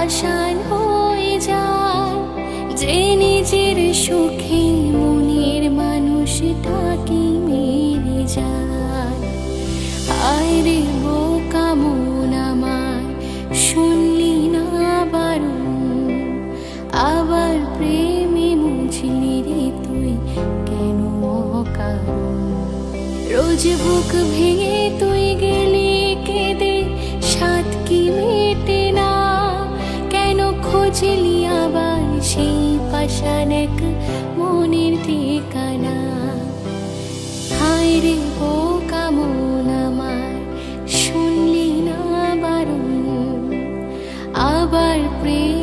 পাষাণ হয়ে যায়। যে নিজের সুখে মনের মানুষটাকে মেরে যায়। হায় রে বোকা মন আমার, শুনলি না বারণ, আবার প্রেমে মুছলি রে তুই কেন অকারণ। রোজ বুক ভেঙে তুই গেলি কেঁদে, সাত কি মেটে না, কেন খুঁজলি আবার সেই পাষাণ এক মনের ঠিকানা। হায় রে বোকা মন আমার, শুনলি না বারণ, আবার প্রেম